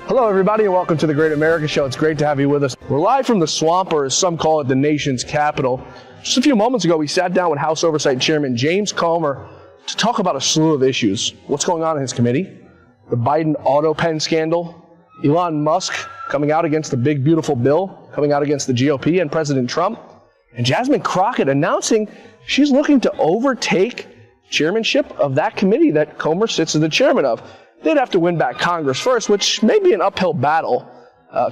Hello, everybody, and welcome to the Great America Show. It's great to have you with us. We're live from the swamp, or as some call it, the nation's capital. Just a few moments ago, we sat down with House Oversight Chairman James Comer to talk about a slew of issues. What's going on in his committee? The Biden autopen scandal, Elon Musk coming out against the big, beautiful bill, coming out against the GOP and President Trump, and Jasmine Crockett announcing she's looking to overtake chairmanship of that committee that Comer sits as the chairman of. They'd have to win back Congress first, which may be an uphill battle,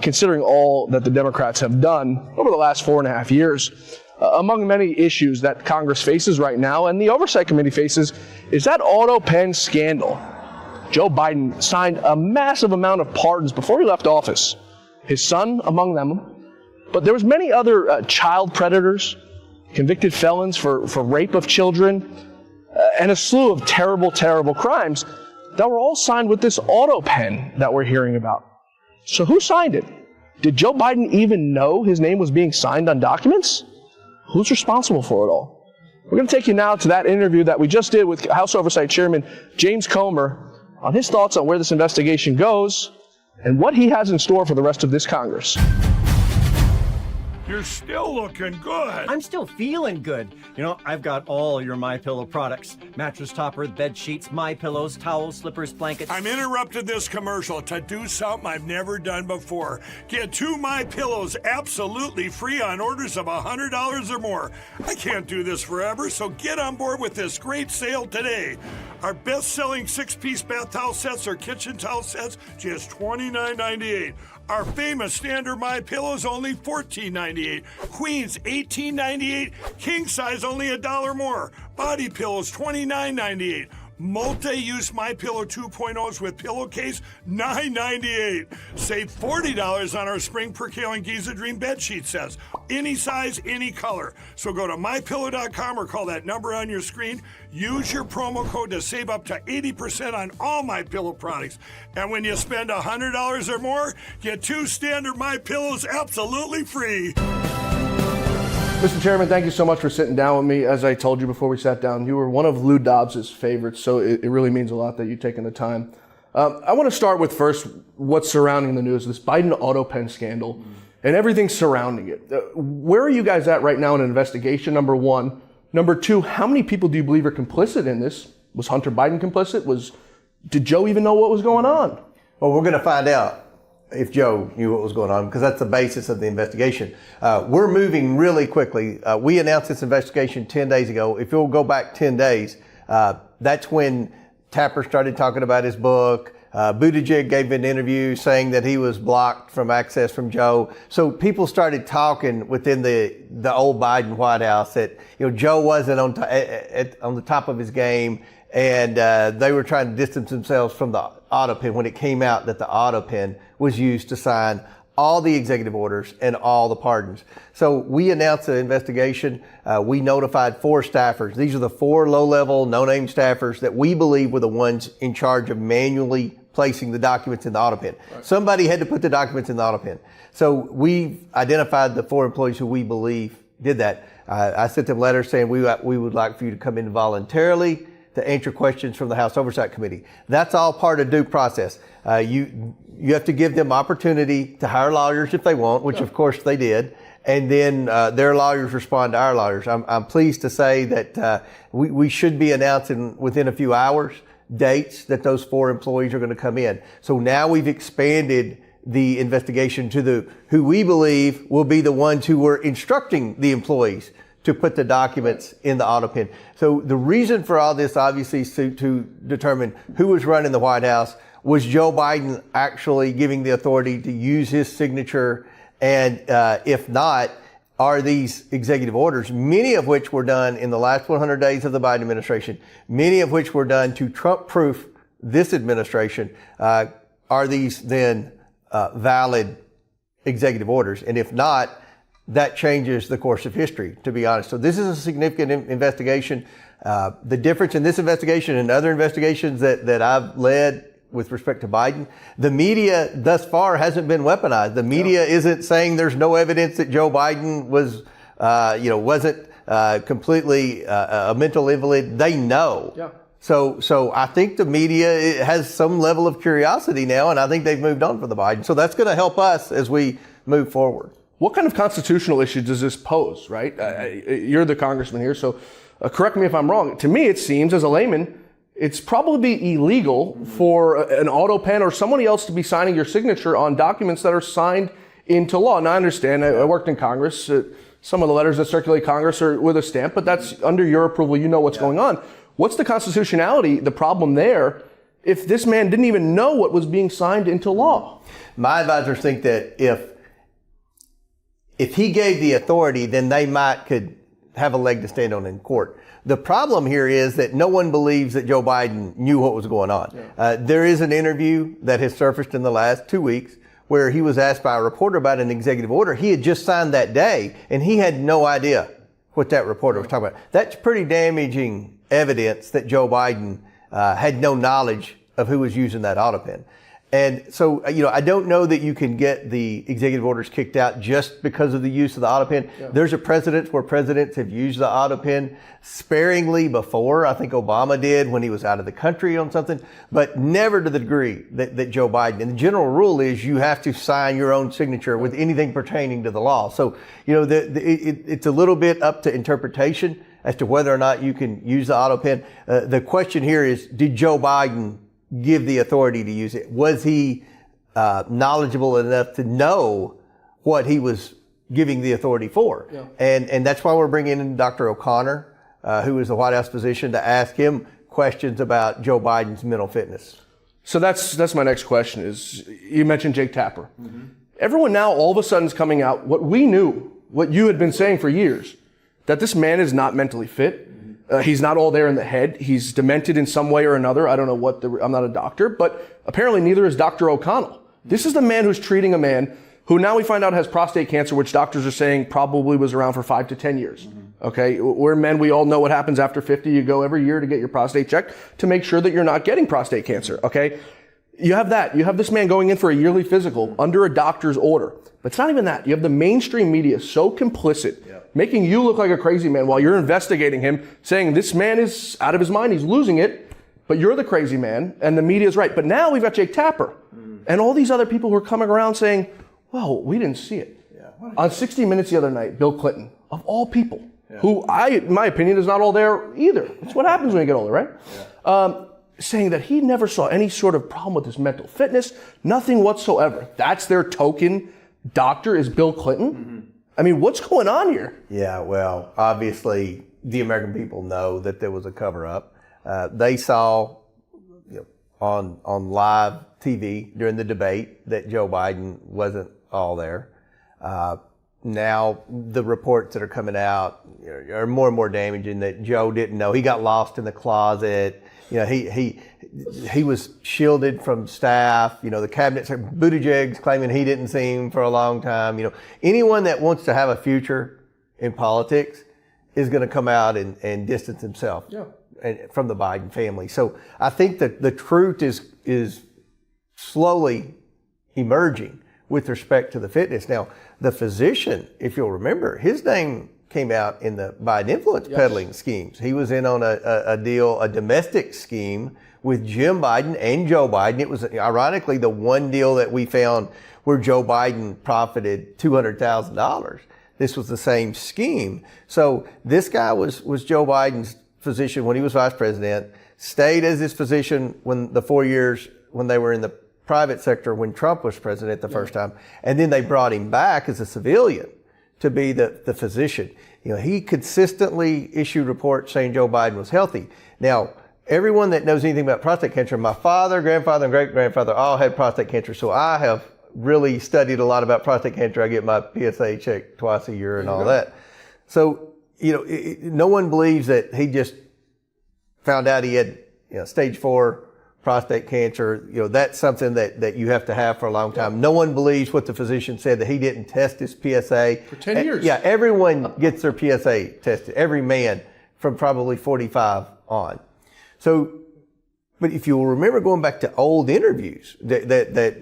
considering all that the Democrats have done over the last 4.5 years. Among many issues that Congress faces right now and the Oversight Committee faces is that autopen scandal. Joe Biden signed a massive amount of pardons before he left office, his son among them, but there was many other child predators, convicted felons for rape of children, and a slew of terrible, terrible crimes that were all signed with this autopen that we're hearing about. So who signed it? Did Joe Biden even know his name was being signed on documents? Who's responsible for it all? We're going to take you now to that interview that we just did with House Oversight Chairman James Comer on his thoughts on where this investigation goes and what he has in store for the rest of this Congress. You're still looking good. I'm still feeling good. You know, I've got all your MyPillow products. Mattress topper, bed sheets, MyPillows, towels, slippers, blankets. I'm interrupting this commercial to do something I've never done before. Get 2 MyPillows absolutely free on orders of $100 or more. I can't do this forever, so get on board with this great sale today. Our best-selling 6-piece bath towel sets or kitchen towel sets, just $29.98. Our famous standard MyPillows only $14.98. Queens $18.98. King size only $1 more. Body pillows $29.98. Multi-use MyPillow 2.0s with pillowcase $9.98. Save $40 on our spring percale Giza Dream bed sheet sets. Any size, any color. So go to MyPillow.com or call that number on your screen. Use your promo code to save up to 80% on all MyPillow products. And when you spend $100 or more, get 2 standard MyPillows absolutely free. Mr. Chairman, thank you so much for sitting down with me. As I told you before we sat down, you were one of Lou Dobbs' favorites, so it really means a lot that you've taken the time. I want to start with first what's surrounding the news, this Biden autopen scandal and everything surrounding it. Where are you guys at right now in an investigation, number one? Number two, how many people do you believe are complicit in this? Was Hunter Biden complicit? Did Joe even know what was going on? Well, we're going to find out if Joe knew what was going on, because that's the basis of the investigation. We're moving really quickly. We announced this investigation 10 days ago. If you'll go back 10 days, that's when Tapper started talking about his book. Buttigieg gave an interview saying that he was blocked from access from Joe. So people started talking within the old Biden White House that, Joe wasn't on the top of his game, and they were trying to distance themselves from the autopen when it came out that the autopen was used to sign all the executive orders and all the pardons. So we announced the investigation. We notified 4 staffers. These are the 4 low-level, no-name staffers that we believe were the ones in charge of manually placing the documents in the autopen. Right. Somebody had to put the documents in the autopen. So we've identified the 4 employees who we believe did that. I sent them letters saying we would like for you to come in voluntarily to answer questions from the House Oversight Committee. That's all part of due process. You have to give them opportunity to hire lawyers if they want, which of course they did, and then their lawyers respond to our lawyers. I'm pleased to say that we should be announcing within a few hours dates that those 4 employees are going to come in. So now we've expanded the investigation to who we believe will be the ones who were instructing the employees to put the documents in the autopen. So the reason for all this, obviously, is to determine who was running the White House. Was Joe Biden actually giving the authority to use his signature? And if not, are these executive orders, many of which were done in the last 100 days of the Biden administration, many of which were done to Trump-proof this administration, are these then valid executive orders? And if not, that changes the course of history, to be honest. So this is a significant investigation. The difference in this investigation and other investigations that I've led with respect to Biden, the media thus far hasn't been weaponized. The media isn't saying there's no evidence that Joe Biden wasn't completely a mental invalid. They know So I think the media has some level of curiosity now, and I think they've moved on from the Biden. So that's going to help us as we move forward. What kind of constitutional issue does this pose, right? You're the congressman here, so correct me if I'm wrong. To me, it seems, as a layman, it's probably illegal for an autopen or somebody else to be signing your signature on documents that are signed into law. And I understand, I worked in Congress. Some of the letters that circulate Congress are with a stamp, but that's under your approval. You know what's going on. What's the constitutionality, the problem there, if this man didn't even know what was being signed into law? My advisors think that if he gave the authority, then they could have a leg to stand on in court. The problem here is that no one believes that Joe Biden knew what was going on. There is an interview that has surfaced in the last 2 weeks where he was asked by a reporter about an executive order he had just signed that day, and he had no idea what that reporter was talking about. That's pretty damaging evidence that Joe Biden had no knowledge of who was using that autopen. And so, I don't know that you can get the executive orders kicked out just because of the use of the autopen. There's a precedent where presidents have used the autopen sparingly before. I think Obama did when he was out of the country on something, but never to the degree that Joe Biden. And the general rule is you have to sign your own signature with anything pertaining to the law. So, it's a little bit up to interpretation as to whether or not you can use the autopen. The question here is, did Joe Biden give the authority to use it? Was he knowledgeable enough to know what he was giving the authority for? And that's why we're bringing in Dr. O'Connor, who is the White House physician, to ask him questions about Joe Biden's mental fitness. So that's my next question is, you mentioned Jake Tapper. Everyone now all of a sudden is coming out, what we knew, what you had been saying for years, that this man is not mentally fit. He's not all there in the head. He's demented in some way or another. I don't know I'm not a doctor, but apparently neither is Dr. O'Connell. This is the man who's treating a man who now we find out has prostate cancer, which doctors are saying probably was around for 5 to 10 years. Okay. We're men. We all know what happens after 50. You go every year to get your prostate checked to make sure that you're not getting prostate cancer. Okay. You have that. You have this man going in for a yearly physical under a doctor's order. But it's not even that. You have the mainstream media so complicit, making you look like a crazy man while you're investigating him, saying this man is out of his mind, he's losing it, but you're the crazy man, and the media is right. But now we've got Jake Tapper and all these other people who are coming around saying, well, we didn't see it. On 60 Minutes the other night, Bill Clinton, of all people, who in my opinion, is not all there either. That's what happens when you get older, right? Saying that he never saw any sort of problem with his mental fitness, nothing whatsoever. That's their token doctor, is Bill Clinton. I mean, what's going on here? Yeah, well, obviously the American people know that there was a cover-up. They saw on live TV during the debate that Joe Biden wasn't all there. Now the reports that are coming out are more and more damaging, that Joe didn't know. He got lost in the closet. He was shielded from staff. The cabinet, Buttigieg's claiming he didn't see him for a long time. Anyone that wants to have a future in politics is going to come out and distance himself from the Biden family. So I think that the truth is slowly emerging with respect to the fitness. Now, the physician, if you'll remember, his name came out in the Biden influence peddling schemes. He was in on a domestic scheme with Jim Biden and Joe Biden. It was ironically the one deal that we found where Joe Biden profited $200,000. This was the same scheme. So this guy was Joe Biden's physician when he was vice president, stayed as his physician when the 4 years when they were in the private sector when Trump was president the first time, and then they brought him back as a civilian to be the physician. He consistently issued reports saying Joe Biden was healthy. Now, everyone that knows anything about prostate cancer, my father, grandfather, and great-grandfather all had prostate cancer, so I have really studied a lot about prostate cancer. I get my PSA checked twice a year and all that. So, no one believes that he just found out he had, stage 4 prostate cancer. That's something that you have to have for a long time. No one believes what the physician said, that he didn't test his PSA. For 10 years. Yeah, everyone gets their PSA tested, every man from probably 45 on. So, but if you'll remember going back to old interviews that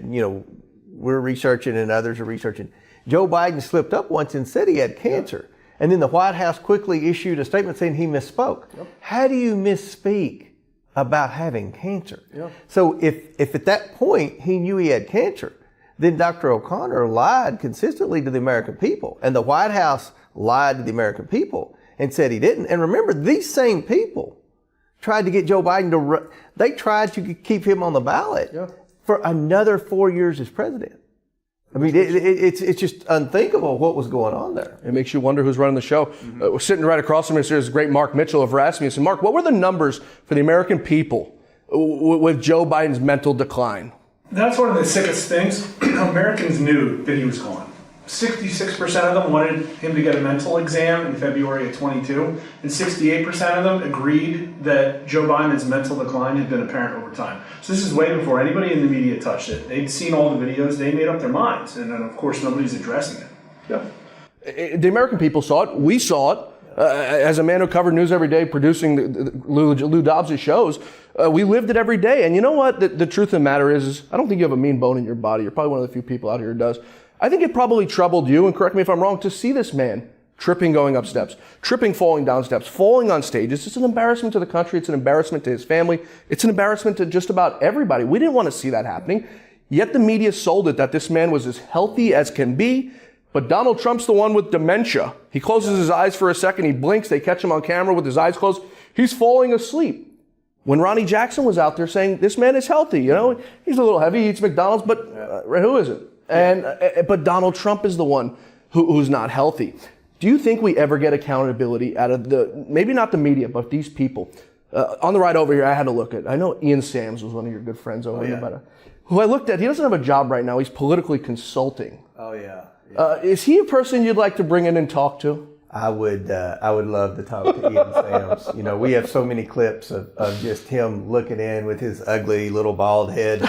we're researching and others are researching, Joe Biden slipped up once and said he had cancer. And then the White House quickly issued a statement saying he misspoke. How do you misspeak about having cancer. Yeah. So if at that point he knew he had cancer, then Dr. O'Connor lied consistently to the American people, and the White House lied to the American people and said he didn't. And remember, these same people tried to get Joe Biden they tried to keep him on the ballot for another 4 years as president. I mean, it's just unthinkable what was going on there. It makes you wonder who's running the show. We're sitting right across from us. There's great Mark Mitchell of Rasmussen. So Mark, what were the numbers for the American people with Joe Biden's mental decline? That's one of the sickest things. Americans knew that he was gone. 66% of them wanted him to get a mental exam in February of 22, and 68% of them agreed that Joe Biden's mental decline had been apparent over time. So this is way before anybody in the media touched it. They'd seen all the videos, they made up their minds, and then of course nobody's addressing it. Yeah. The American people saw it. We saw it. As a man who covered news every day, producing Lou Dobbs' shows, we lived it every day. And you know what? The truth of the matter is I don't think you have a mean bone in your body. You're probably one of the few people out here who does. I think it probably troubled you, and correct me if I'm wrong, to see this man tripping going up steps, tripping falling down steps, falling on stages. It's an embarrassment to the country. It's an embarrassment to his family. It's an embarrassment to just about everybody. We didn't want to see that happening. Yet the media sold it that this man was as healthy as can be. But Donald Trump's the one with dementia. He closes his eyes for a second. He blinks. They catch him on camera with his eyes closed. He's falling asleep. When Ronnie Jackson was out there saying, this man is healthy, you know, he's a little heavy, he eats McDonald's, but who isn't? But Donald Trump is the one who's not healthy. Do you think we ever get accountability out of maybe not the media, but these people? On the ride over here, I had to look at, I know Ian Sams was one of your good friends over here, who I looked at, he doesn't have a job right now. He's politically consulting. Oh, yeah. Is he a person you'd like to bring in and talk to? I would love to talk to Ian Sams. You know, we have so many clips of just him looking in with his ugly little bald head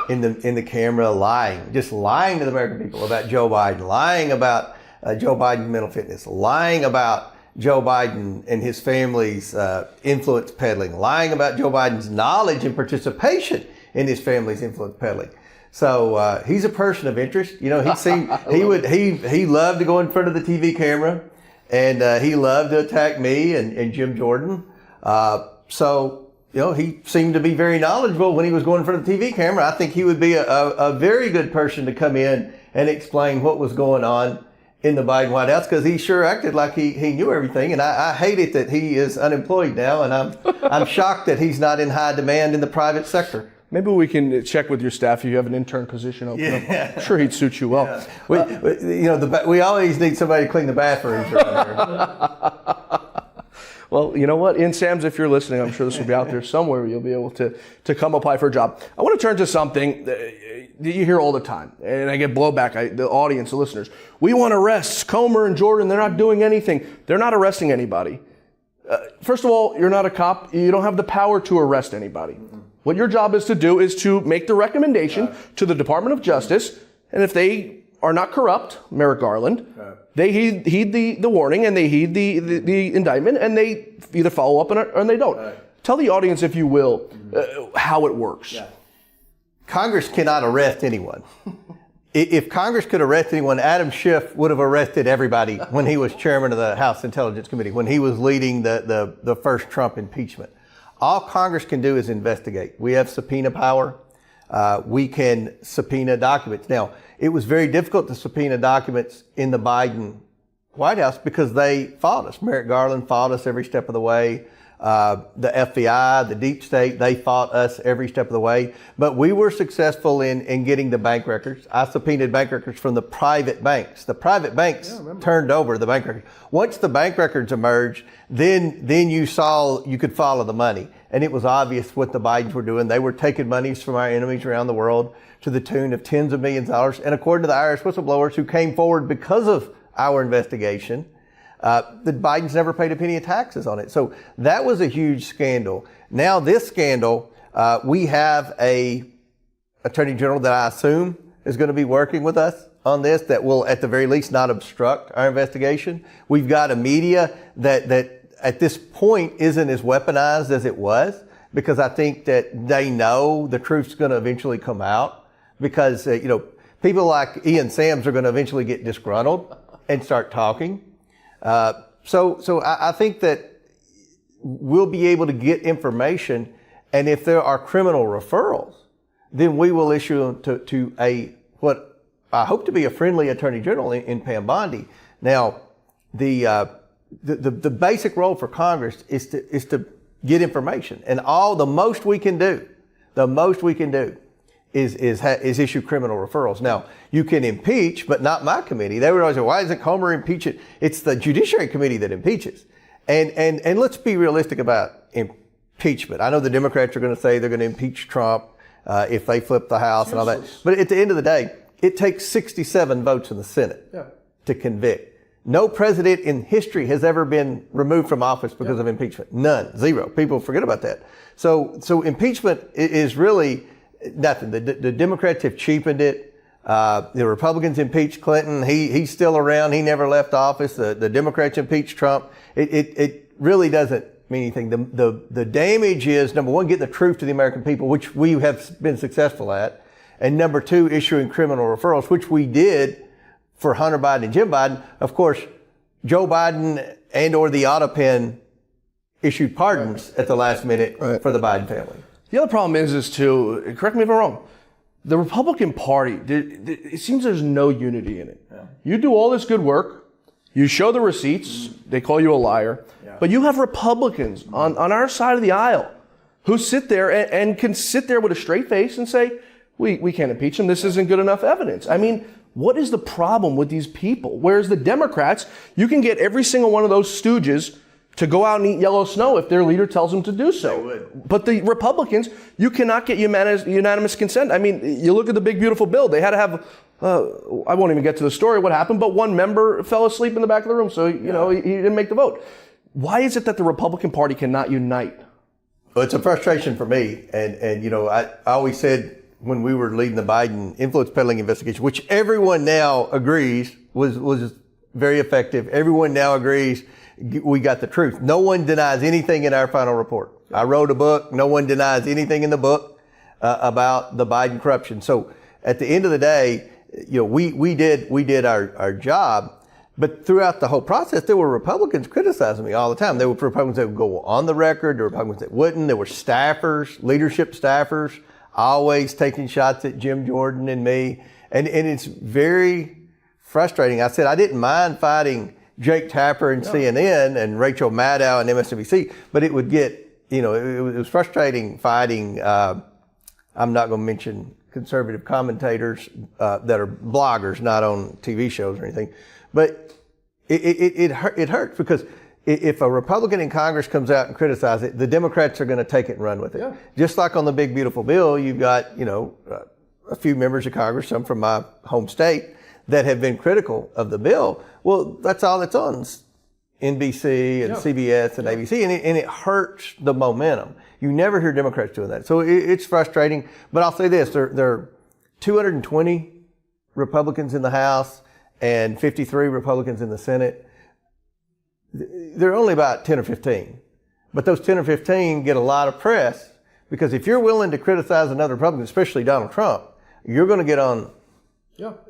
in the camera, lying to the American people about Joe Biden, lying about Joe Biden's mental fitness, lying about Joe Biden and his family's influence peddling, lying about Joe Biden's knowledge and participation in his family's influence peddling. So he's a person of interest. You know, he loved to go in front of the TV camera, and he loved to attack me and Jim Jordan. So you know, he seemed to be very knowledgeable when he was going in front of the TV camera. I think he would be a very good person to come in and explain what was going on in the Biden White House, because he sure acted like he knew everything. And I hate it that he is unemployed now, and I'm shocked that he's not in high demand in the private sector. Maybe we can check with your staff if you have an intern position open up. I'm sure he'd suit you well. Yeah. We always need somebody to clean the bathrooms around here. Well, you know what? Ian Sams, if you're listening, I'm sure this will be out there somewhere. You'll be able to come apply for a job. I want to turn to something that you hear all the time, and I get blowback, the audience, the listeners. We want arrests. Comer and Jordan, they're not doing anything. They're not arresting anybody. First of all, you're not a cop. You don't have the power to arrest anybody. Mm-hmm. What your job is to do is to make the recommendation to the Department of Justice, and if they are not corrupt, Merrick Garland, they heed the warning, and they heed the indictment, and they either follow up or they don't. Tell the audience, if you will, how it works. Yeah. Congress cannot arrest anyone. If Congress could arrest anyone, Adam Schiff would have arrested everybody when he was chairman of the House Intelligence Committee, when he was leading the first Trump impeachment. All Congress can do is investigate. We have subpoena power. We can subpoena documents. Now, it was very difficult to subpoena documents in the Biden White House because they fought us. Merrick Garland fought us every step of the way. The FBI, the deep state, they fought us every step of the way. But we were successful in getting the bank records. I subpoenaed bank records from the private banks. The private banks turned over the bank records. Once the bank records emerged, then you could follow the money. And it was obvious what the Bidens were doing. They were taking monies from our enemies around the world to the tune of tens of millions of dollars. And according to the IRS whistleblowers who came forward because of our investigation, the Bidens never paid a penny of taxes on it. So that was a huge scandal. Now this scandal, we have a attorney general that I assume is going to be working with us on this, that will at the very least not obstruct our investigation. We've got a media that at this point isn't as weaponized as it was, because I think that they know the truth's going to eventually come out, because people like Ian Sams are going to eventually get disgruntled and start talking. So I think that we'll be able to get information And if there are criminal referrals, then we will issue them to a, what I hope to be a friendly Attorney General in Pam Bondi. Now, the basic role for Congress is to get information. And the most we can do is issue criminal referrals. Now, you can impeach, but not my committee. They would always say, why isn't Comer impeaching? It's the Judiciary Committee that impeaches. And let's be realistic about impeachment. I know the Democrats are going to say they're going to impeach Trump if they flip the House and all that. But at the end of the day, it takes 67 votes in the Senate to convict. No president in history has ever been removed from office because of impeachment. None. Zero. People forget about that. So impeachment is really nothing. The Democrats have cheapened it. The Republicans impeached Clinton. He's still around. He never left office. The Democrats impeached Trump. It really doesn't mean anything. The damage is, number one, getting the truth to the American people, which we have been successful at. And number two, issuing criminal referrals, which we did for Hunter Biden and Jim Biden. Of course, Joe Biden and or the autopen issued pardons at the last minute for the Biden family. The other problem is too, correct me if I'm wrong, the Republican Party, it seems there's no unity in it. Yeah. You do all this good work, you show the receipts, they call you a liar, but you have Republicans on our side of the aisle who sit there and can sit there with a straight face and say, we can't impeach them, this isn't good enough evidence. I mean, what is the problem with these people? Whereas the Democrats, you can get every single one of those stooges to go out and eat yellow snow if their leader tells them to do so. But the Republicans, you cannot get unanimous consent. I mean, you look at the big, beautiful bill. They had to have, I won't even get to the story what happened, but one member fell asleep in the back of the room, so, he didn't make the vote. Why is it that the Republican Party cannot unite? Well, it's a frustration for me. And I always said when we were leading the Biden influence peddling investigation, which everyone now agrees was very effective. Everyone now agrees we got the truth. No one denies anything in our final report. I wrote a book. No one denies anything in the book about the Biden corruption. So at the end of the day, we did our job. But throughout the whole process, there were Republicans criticizing me all the time. There were Republicans that would go on the record. There were Republicans that wouldn't. There were staffers, leadership staffers, always taking shots at Jim Jordan and me. And it's very frustrating. I said I didn't mind fighting Jake Tapper and CNN and Rachel Maddow and MSNBC, but it would get, it was frustrating fighting, I'm not going to mention conservative commentators that are bloggers, not on TV shows or anything, but it hurts because if a Republican in Congress comes out and criticizes it, the Democrats are going to take it and run with it. Yeah. Just like on the big, beautiful bill, you've got, a few members of Congress, some from my home state, that have been critical of the bill. Well, that's all that's on NBC and CBS and ABC, and it hurts the momentum. You never hear Democrats doing that. So it's frustrating. But I'll say this, there are 220 Republicans in the House and 53 Republicans in the Senate. There are only about 10 or 15. But those 10 or 15 get a lot of press because if you're willing to criticize another Republican, especially Donald Trump, you're going to get on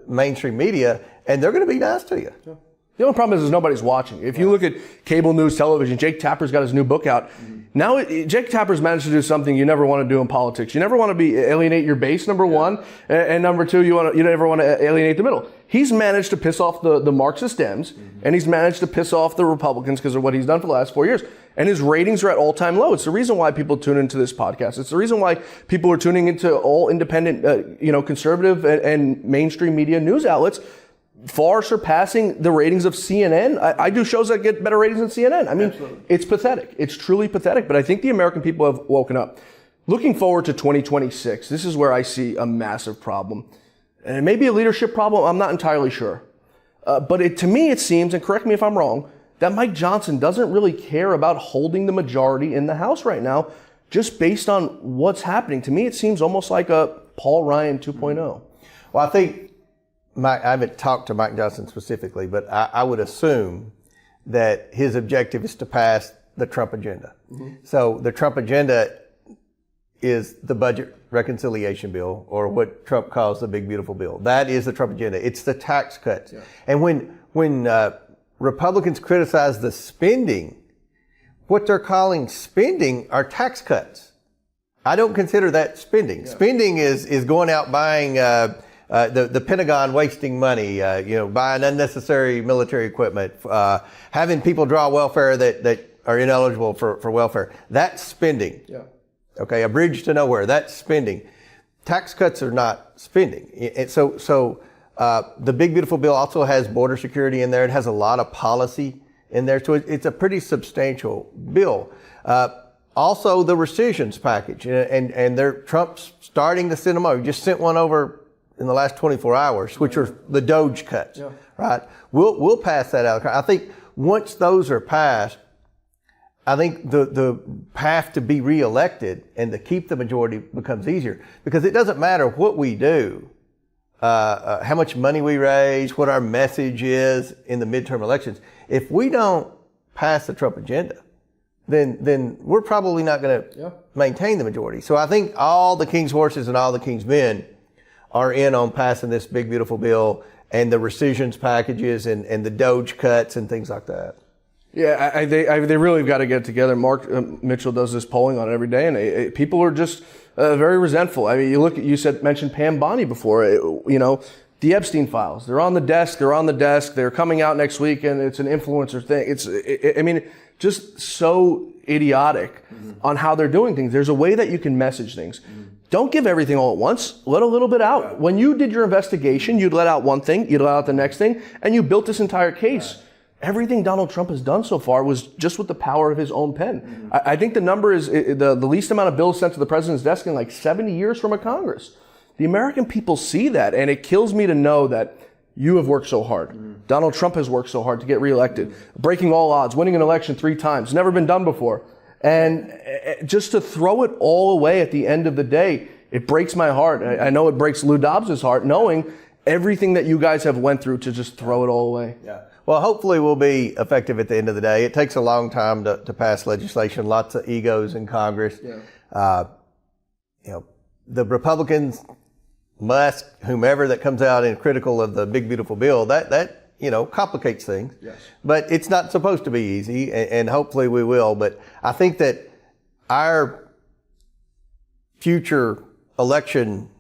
mainstream media, and they're going to be nice to you. Yeah. The only problem is nobody's watching. If you look at cable news, television, Jake Tapper's got his new book out. Mm-hmm. Now, Jake Tapper's managed to do something you never want to do in politics. You never want to alienate your base, number one, and number two, you never want to alienate the middle. He's managed to piss off the Marxist Dems, and he's managed to piss off the Republicans because of what he's done for the last 4 years. And his ratings are at all-time low. It's the reason why people tune into this podcast. It's the reason why people are tuning into all independent, conservative and mainstream media news outlets, far surpassing the ratings of CNN. I do shows that get better ratings than CNN. I mean, It's pathetic. It's truly pathetic. But I think the American people have woken up. Looking forward to 2026, this is where I see a massive problem. And it may be a leadership problem. I'm not entirely sure. But to me, it seems, and correct me if I'm wrong, that Mike Johnson doesn't really care about holding the majority in the House right now, just based on what's happening. To me, it seems almost like a Paul Ryan 2.0. Well, I think I haven't talked to Mike Johnson specifically, but I would assume that his objective is to pass the Trump agenda. Mm-hmm. So the Trump agenda is the budget reconciliation bill, or what Trump calls the big, beautiful bill. That is the Trump agenda. It's the tax cuts. Yeah. And when Republicans criticize the spending, what they're calling spending are tax cuts. I don't consider that spending. Yeah. Spending is going out buying the Pentagon wasting money, buying unnecessary military equipment, having people draw welfare that are ineligible for welfare. That's spending. Yeah. Okay, a bridge to nowhere. That's spending. Tax cuts are not spending. And so the big beautiful bill also has border security in there. It has a lot of policy in there, so it's a pretty substantial bill. Also, the rescissions package, and Trump's starting to send them over. He just sent one over in the last 24 hours, which are the DOGE cuts. Yeah. Right? We'll pass that out. I think once those are passed, I think the path to be reelected and to keep the majority becomes easier, because it doesn't matter what we do, how much money we raise, what our message is in the midterm elections. If we don't pass the Trump agenda, then we're probably not going to maintain the majority. So I think all the king's horses and all the king's men are in on passing this big beautiful bill and the rescissions packages and the DOGE cuts and things like that. Yeah, they really got to get together. Mark Mitchell does this polling on it every day, and people are just very resentful. I mean, mentioned Pam Bondi before. The Epstein files. They're on the desk. They're coming out next week, and it's an influencer thing. Just so idiotic on how they're doing things. There's a way that you can message things. Don't give everything all at once. Let a little bit out. Right. When you did your investigation, you'd let out one thing, you'd let out the next thing, and you built this entire case. Right. Everything Donald Trump has done so far was just with the power of his own pen. I think the number is the least amount of bills sent to the president's desk in like 70 years from a Congress. The American people see that, and it kills me to know that you have worked so hard. Donald Trump has worked so hard to get reelected, breaking all odds, winning an election 3 times, never been done before. And just to throw it all away at the end of the day, it breaks my heart. I know it breaks Lou Dobbs' heart, knowing everything that you guys have went through to just throw it all away. Yeah. Well, hopefully we'll be effective at the end of the day. It takes a long time to pass legislation, lots of egos in Congress. Yeah. The Republicans, Musk, whomever that comes out and critical of the big beautiful bill, that complicates things. Yes. But it's not supposed to be easy, and hopefully we will. But I think that our future election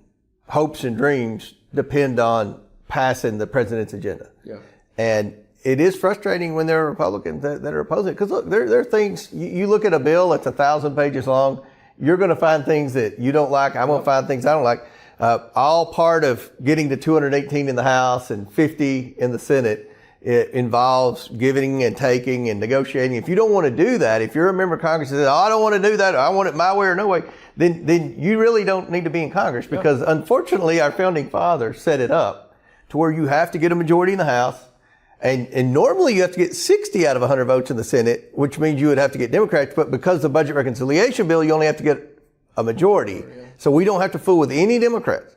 hopes and dreams depend on passing the president's agenda. Yeah. And it is frustrating when there are Republicans that are opposing it. Because look, there are things, you look at a bill that's 1,000 pages long, you're going to find things that you don't like. I'm going to find things I don't like. All part of getting to 218 in the House and 50 in the Senate. It involves giving and taking and negotiating. If you don't want to do that, if you're a member of Congress and says, I don't want to do that, I want it my way or no way, then you really don't need to be in Congress, because unfortunately our founding fathers set it up to where you have to get a majority in the House. And normally you have to get 60 out of 100 votes in the Senate, which means you would have to get Democrats. But because of the budget reconciliation bill, you only have to get a majority. So we don't have to fool with any Democrats.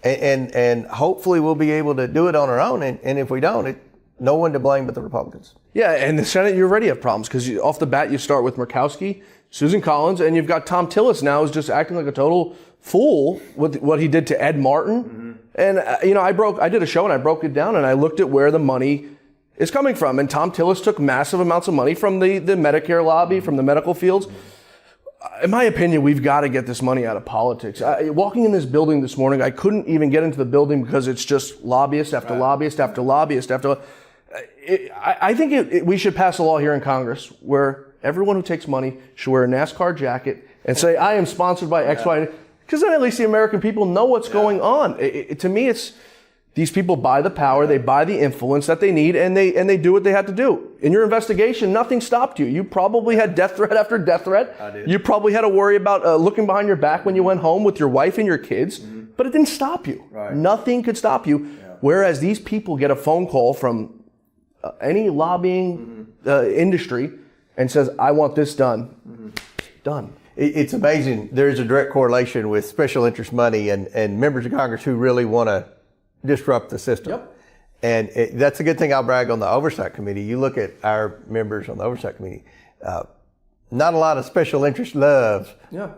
And hopefully we'll be able to do it on our own. And if we don't, no one to blame but the Republicans. Yeah, and the Senate, you already have problems, because off the bat you start with Murkowski, Susan Collins, and you've got Tom Tillis now who's just acting like a total fool with what he did to Ed Martin. And, I did a show and I broke it down and I looked at where the money is coming from. And Tom Tillis took massive amounts of money from the Medicare lobby, from the medical fields. In my opinion, we've got to get this money out of politics. Walking in this building this morning, I couldn't even get into the building because it's just lobbyist after lobbyist after lobbyist after. I think we should pass a law here in Congress where everyone who takes money should wear a NASCAR jacket and say, I am sponsored by X, Y, because then at least the American people know what's going on. To me, it's these people buy the power, they buy the influence that they need, and they do what they have to do. In your investigation, nothing stopped you. You probably had death threat after death threat. I did. You probably had to worry about looking behind your back when you went home with your wife and your kids, but it didn't stop you. Right. Nothing could stop you. Yeah. Whereas these people get a phone call from any lobbying industry and says, I want this done. Done. It's amazing. There's a direct correlation with special interest money and members of Congress who really want to disrupt the system. Yep. And that's a good thing. I'll brag on the Oversight Committee. You look at our members on the Oversight Committee, not a lot of special interest love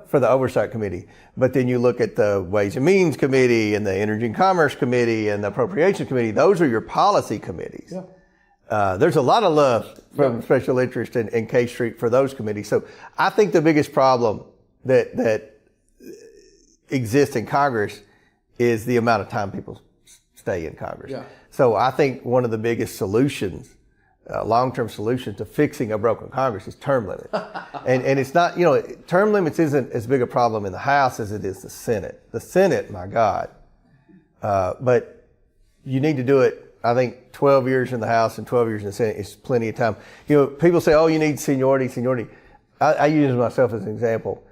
for the Oversight Committee. But then you look at the Ways and Means Committee and the Energy and Commerce Committee and the Appropriations Committee. Those are your policy committees. Yeah. There's a lot of love from special interest in K Street for those committees. So I think the biggest problem that exist in Congress is the amount of time people stay in Congress. Yeah. So I think one of the biggest solutions, long-term solutions to fixing a broken Congress is term limits. and it's not, term limits isn't as big a problem in the House as it is the Senate. The Senate, my God. But you need to do it, I think 12 years in the House and 12 years in the Senate is plenty of time. People say, oh, you need seniority. I use myself as an example.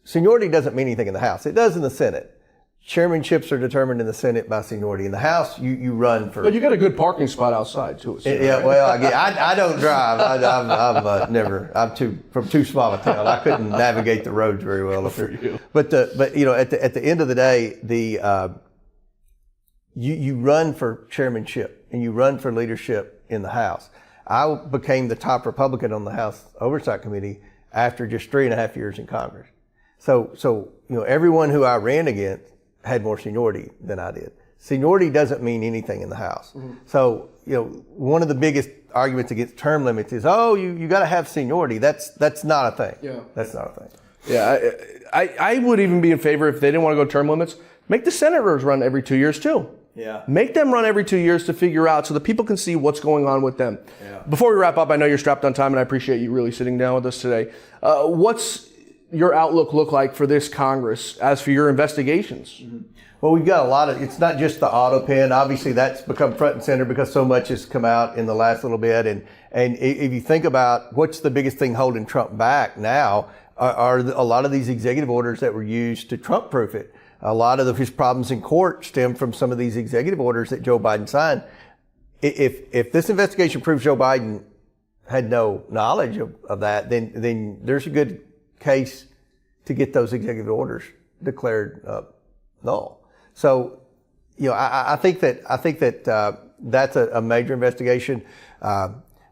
Seniority doesn't mean anything in the House. It does in the Senate. Chairmanships are determined in the Senate by seniority. In the House, you run for. But you got a good parking spot outside too. So, yeah, right? well, I don't drive. I'm never. I'm from too small a town. I couldn't navigate the roads very well. For you. But at the end of the day, you run for chairmanship and you run for leadership in the House. I became the top Republican on the House Oversight Committee after just 3.5 years in Congress. So everyone who I ran against had more seniority than I did. Seniority doesn't mean anything in the House. Mm-hmm. So, one of the biggest arguments against term limits is, oh, you got to have seniority. That's not a thing. Yeah. That's not a thing. Yeah, I would even be in favor if they didn't want to go term limits, make the senators run every 2 years too. Yeah. Make them run every 2 years to figure out so that people can see what's going on with them. Yeah. Before we wrap up, I know you're strapped on time and I appreciate you really sitting down with us today. What's your outlook look like for this Congress as for your investigations? Mm-hmm. Well, we've got a lot of, it's not just the autopen. Obviously, that's become front and center because so much has come out in the last little bit. And if you think about what's the biggest thing holding Trump back now are a lot of these executive orders that were used to Trump-proof it. A lot of his problems in court stem from some of these executive orders that Joe Biden signed. If this investigation proves Joe Biden had no knowledge of that, then there's a good case to get those executive orders declared null. So, I think that that's a major investigation.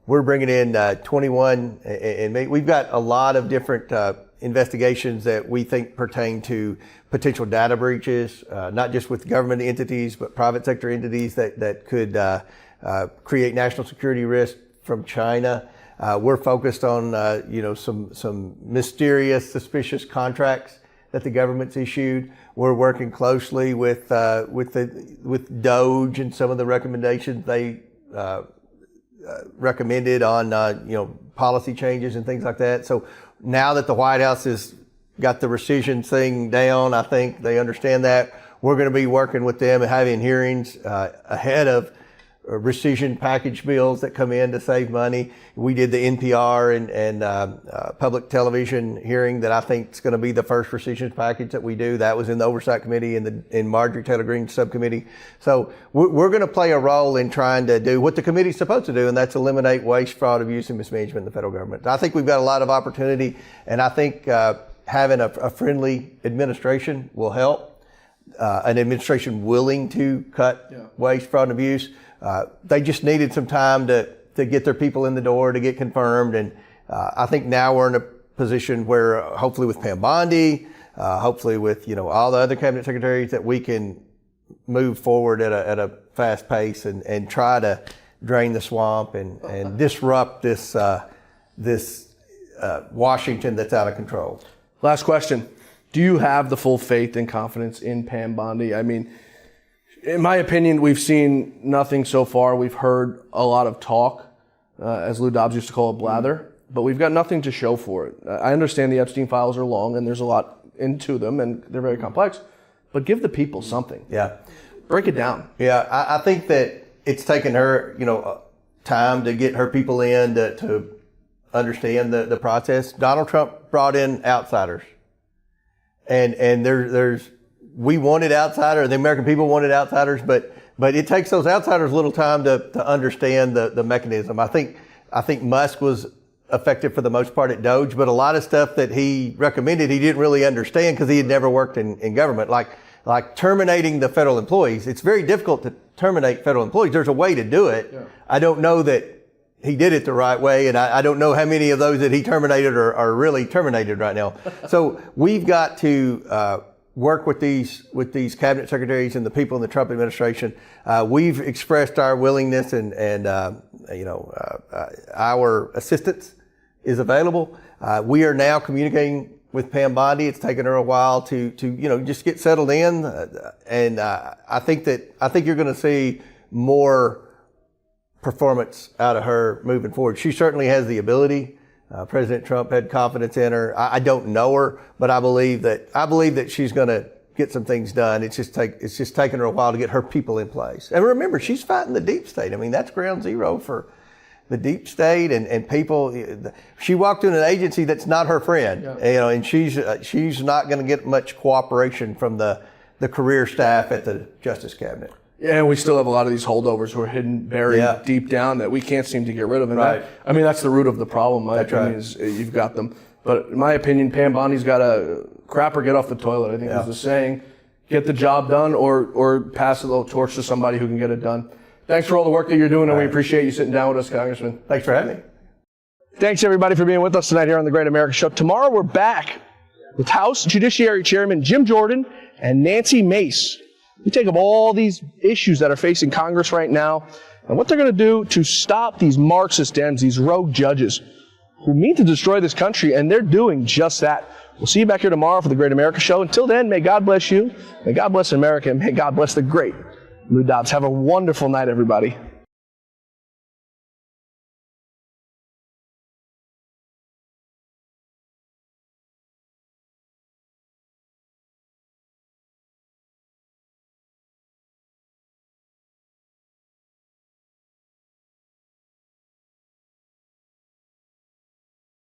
We're bringing in 21, and we've got a lot of different investigations that we think pertain to potential data breaches, not just with government entities, but private sector entities that could create national security risk from China. We're focused on, some mysterious, suspicious contracts that the government's issued. We're working closely with DOGE and some of the recommendations they recommended on, policy changes and things like that. So now that the White House has got the rescission thing down, I think they understand that. We're going to be working with them and having hearings ahead of rescission package bills that come in to save money. We did the NPR and public television hearing that I think is going to be the first rescission package that we do. That was in the Oversight Committee in Marjorie Taylor Greene's subcommittee. So we're going to play a role in trying to do what the committee's supposed to do, and that's eliminate waste, fraud, abuse, and mismanagement in the federal government. I think we've got a lot of opportunity, and I think having a friendly administration will help. An administration willing to cut waste, fraud, and abuse. They just needed some time to get their people in the door to get confirmed. And I think now we're in a position where hopefully with Pam Bondi, hopefully with, all the other cabinet secretaries that we can move forward at a fast pace and try to drain the swamp and disrupt this Washington that's out of control. Last question. Do you have the full faith and confidence in Pam Bondi? I mean, in my opinion, we've seen nothing so far. We've heard a lot of talk, as Lou Dobbs used to call it, blather, but we've got nothing to show for it. I understand the Epstein files are long and there's a lot into them and they're very complex, but give the people something. Yeah. Break it down. Yeah, I think that it's taken her, time to get her people in to understand the process. Donald Trump brought in outsiders. And we wanted outsiders, the American people wanted outsiders, but it takes those outsiders a little time to understand the mechanism. I think Musk was effective for the most part at DOGE, but a lot of stuff that he recommended he didn't really understand because he had never worked in government. Like terminating the federal employees. It's very difficult to terminate federal employees. There's a way to do it. Yeah. I don't know that he did it the right way, and I don't know how many of those that he terminated are really terminated right now. So we've got to work with these cabinet secretaries and the people in the Trump administration. We've expressed our willingness and our assistance is available. We are now communicating with Pam Bondi. It's taken her a while to just get settled in, and I think you're going to see more performance out of her moving forward. She certainly has the ability. President Trump had confidence in her. I don't know her, but I believe that she's going to get some things done. It's just taken her a while to get her people in place. And remember, she's fighting the deep state. I mean, that's ground zero for the deep state and people. She walked in an agency that's not her friend, and she's not going to get much cooperation from the career staff at the Justice Cabinet. Yeah, and we still have a lot of these holdovers who are buried deep down that we can't seem to get rid of. And that's the root of the problem. My opinion is you've got them. But in my opinion, Pam Bondi's got to crap or get off the toilet. I think is the saying. Get the job done or pass a little torch to somebody who can get it done. Thanks for all the work that you're doing, and we appreciate you sitting down with us, Congressman. Thanks for having me. Thanks, everybody, for being with us tonight here on The Great America Show. Tomorrow, we're back with House Judiciary Chairman Jim Jordan and Nancy Mace. We take up all these issues that are facing Congress right now and what they're going to do to stop these Marxist Dems, these rogue judges who mean to destroy this country, and they're doing just that. We'll see you back here tomorrow for The Great America Show. Until then, may God bless you, may God bless America, and may God bless the great Lou Dobbs. Have a wonderful night, everybody.